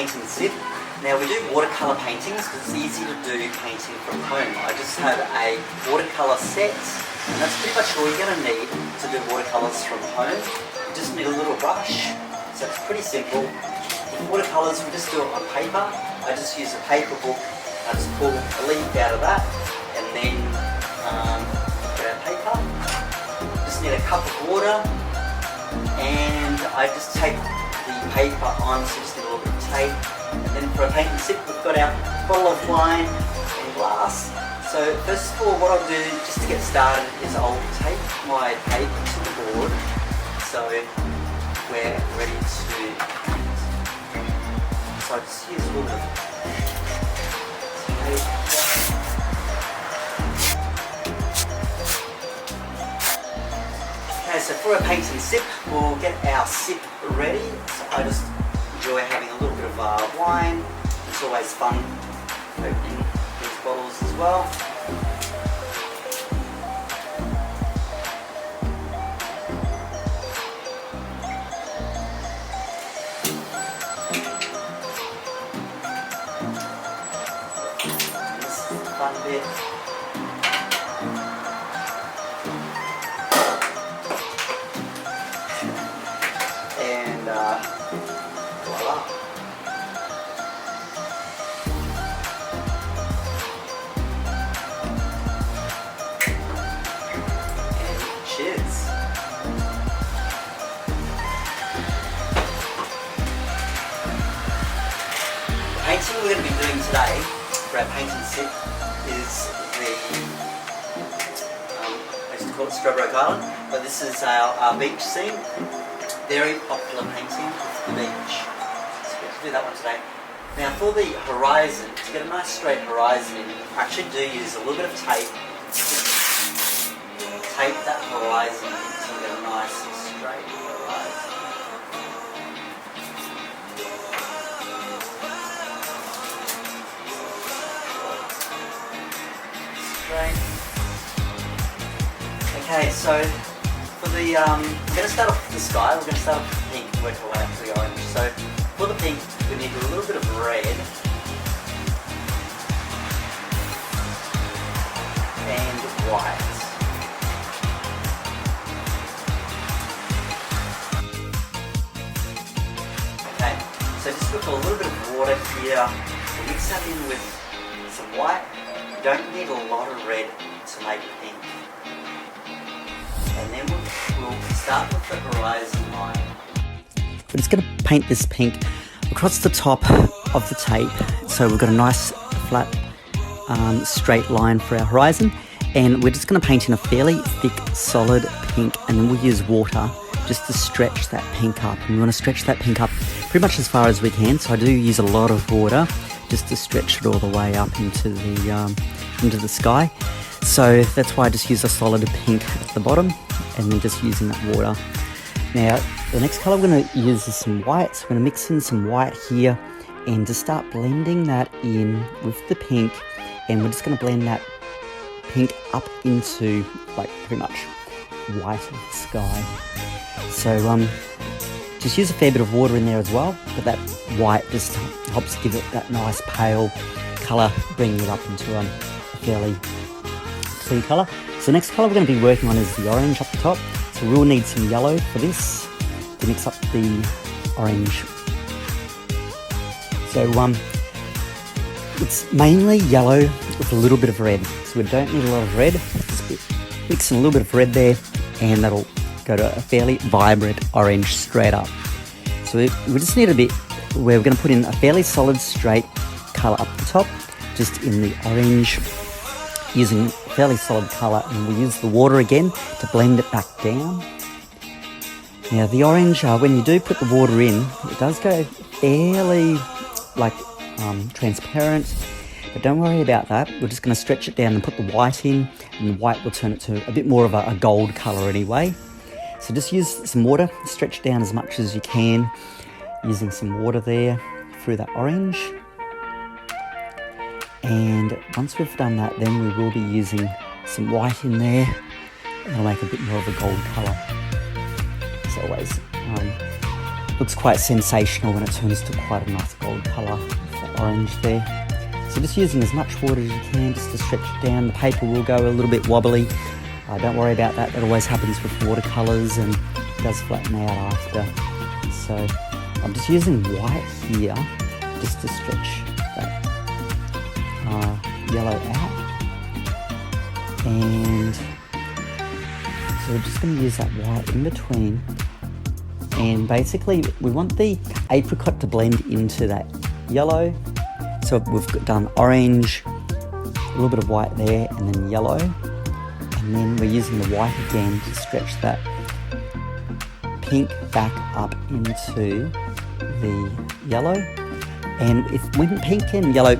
paint and sip. Now we do watercolour paintings because it's easy to do painting from home. I just have a watercolour set, and that's pretty much all you're going to need to do watercolours from home. You just need a little brush, so it's pretty simple. With watercolours, we just do it on paper. I just use a paper book. I just pull a leaf out of that, and then get our paper. Just need a cup of water, and I just tape the paper on, so just need a little bit of tape. And then for a paint and sip, we've got our bottle of wine and glass. So first of all, what I'll do just to get started is I'll tape my paper to the board, so we're ready to paint. So I just use a little bit of tape. Okay, so for a paint and sip, we'll get our sip ready. So I just enjoy having a little bit of wine. It's always fun opening these bottles as well. This is the fun bit. And voila. And cheers. The painting we're going to be doing today for our paint and sip is the, I used to call it Stradbroke Island, but this is our beach scene. Very popular painting of the beach. So we're going to do that one today. Now for the horizon, to get a nice straight horizon in, I actually do use a little bit of tape. Just tape that horizon to get a nice straight horizon. Straight. Okay, so for the, we're going to start off with the sky. We're going to start off with the pink, work our way up to the orange. So for the pink, we need a little bit of red and white. Okay, so just put a little bit of water here. We'll mix that in with some white. You don't need a lot of red to make pink. And then we'll start with the horizon line. We're just going to paint this pink across the top of the tape. So we've got a nice flat straight line for our horizon, and we're just going to paint in a fairly thick solid pink, and then we'll use water just to stretch that pink up. And we want to stretch that pink up pretty much as far as we can, so I do use a lot of water just to stretch it all the way up into the sky. So that's why I just use a solid pink at the bottom, and then just using that water. Now, the next colour we're going to use is some white. So we're going to mix in some white here and just start blending that in with the pink. And we're just going to blend that pink up into like pretty much white of the sky. So just use a fair bit of water in there as well, but that white just helps give it that nice pale colour, bringing it up into a fairly clear colour. So the next colour we're going to be working on is the orange up the top. So we'll need some yellow for this to mix up the orange. So it's mainly yellow with a little bit of red. So we don't need a lot of red. Just mix in a little bit of red there, and that'll go to a fairly vibrant orange straight up. So we just need a bit where we're going to put in a fairly solid straight colour up the top, just in the orange, using fairly solid colour, and we'll use the water again to blend it back down. Now the orange, when you do put the water in, it does go fairly transparent, but don't worry about that. We're just going to stretch it down and put the white in, and the white will turn it to a bit more of a gold colour anyway. So just use some water, stretch down as much as you can, using some water there through that orange. And once we've done that, then we will be using some white in there. It'll make a bit more of a gold colour, as always. looks quite sensational when it turns to quite a nice gold colour with the orange there. So just using as much water as you can just to stretch it down. The paper will go a little bit wobbly. Don't worry about that, that always happens with watercolours and it does flatten out after. So I'm just using white here just to stretch that yellow out. And so we're just going to use that white in between. And basically we want the apricot to blend into that yellow. So we've done orange, a little bit of white there, and then yellow. And then we're using the white again to stretch that pink back up into the yellow. And when pink and yellow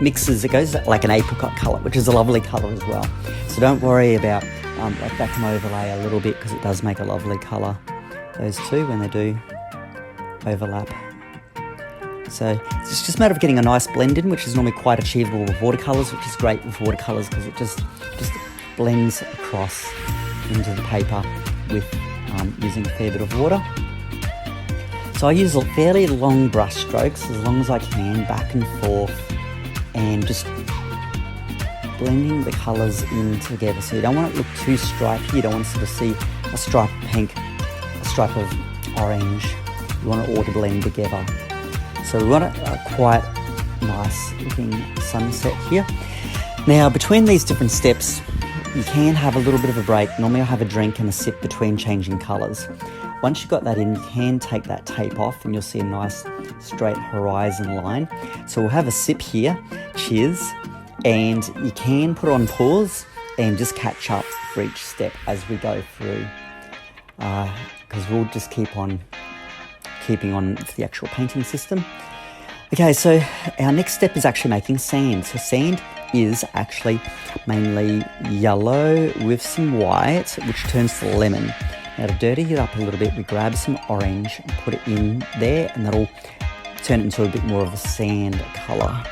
mixes, it goes like an apricot colour, which is a lovely colour as well. So don't worry about, like that can overlay a little bit because it does make a lovely colour, those two, when they do overlap. So it's just a matter of getting a nice blend in, which is normally quite achievable with watercolours, which is great with watercolours because it just blends across into the paper with using a fair bit of water. So I use fairly long brush strokes, as long as I can, back and forth, and just blending the colours in together. So you don't want it to look too stripy, you don't want to sort of see a stripe of pink, a stripe of orange. You want it all to blend together. So we want a quite nice looking sunset here. Now between these different steps, you can have a little bit of a break. Normally I'll have a drink and a sip between changing colours. Once you've got that in, you can take that tape off and you'll see a nice straight horizon line. So we'll have a sip here, cheers, and you can put on pause and just catch up for each step as we go through, because we'll just keep on keeping on for the actual painting system. Okay, so our next step is actually making sand. So sand is actually mainly yellow with some white, which turns to lemon. Now to dirty it up a little bit, we grab some orange and put it in there, and that'll turn it into a bit more of a sand colour.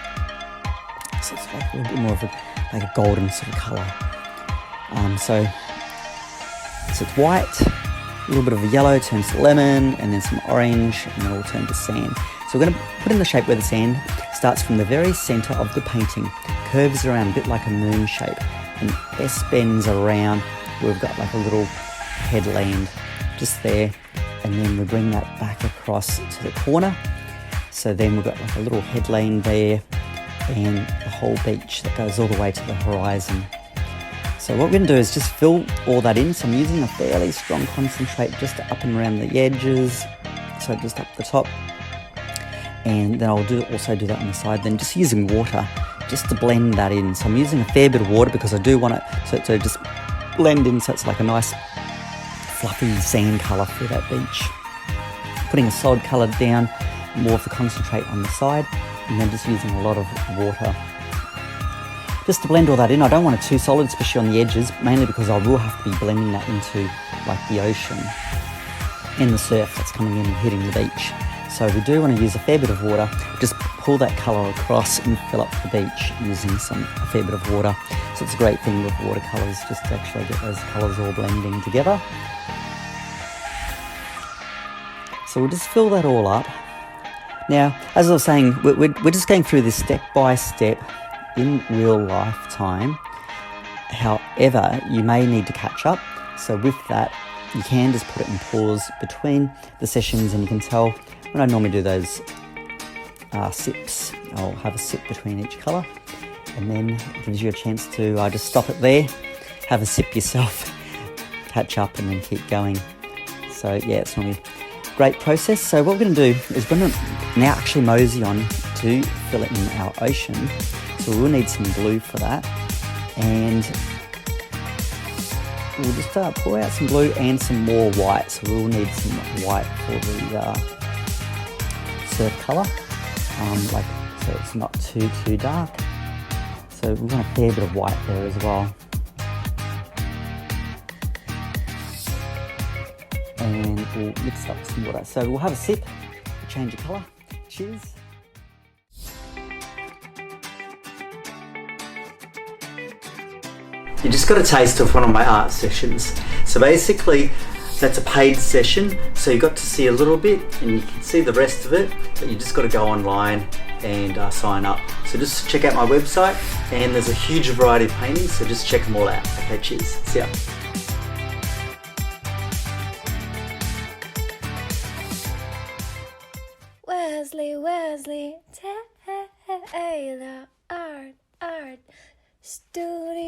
So it's like a little bit more of a golden sort of colour. So it's white, a little bit of a yellow turns to lemon, and then some orange, and then it will turn to sand. So we're going to put in the shape where the sand starts from the very centre of the painting, curves around a bit like a moon shape, and S bends around. We've got like a little headland just there, and then we bring that back across to the corner. So then we've got like a little headland there, and the whole beach that goes all the way to the horizon. So what we're going to do is just fill all that in. So I'm using a fairly strong concentrate just up and around the edges, so just up the top. And then I'll also do that on the side, then just using water just to blend that in. So I'm using a fair bit of water because I do want it to just blend in so it's like a nice fluffy sand colour for that beach. Putting a solid colour down, more of the concentrate on the side, and then just using a lot of water just to blend all that in. I don't want it too solid, especially on the edges, mainly because I will have to be blending that into like the ocean and the surf that's coming in and hitting the beach. So we do want to use a fair bit of water, just pull that colour across and fill up the beach using a fair bit of water. So it's a great thing with watercolours, just to actually get those colours all blending together. So we'll just fill that all up. Now, as I was saying, we're just going through this step by step in real life time. However, you may need to catch up. So with that, you can just put it in pause between the sessions, and you can tell when I normally do those sips, I'll have a sip between each colour, and then it gives you a chance to just stop it there, have a sip yourself, catch up, and then keep going. So yeah, it's normally a great process. So what we're going to do is we're going to now actually mosey on to fill it in our ocean. So we'll need some blue for that, and we'll just pour out some blue and some more white. So we'll need some white for the surf colour, so it's not too dark. So we want a fair bit of white there as well. And we'll mix up some water. So we'll have a sip, change the colour. Cheers. You just got a taste of one of my art sessions. So basically, That's a paid session, so you got to see a little bit and you can see the rest of it, but you just got to go online and sign up. So just check out my website, and there's a huge variety of paintings, so just check them all out. Okay, cheers. See ya. Wesley Taylor Art Studio.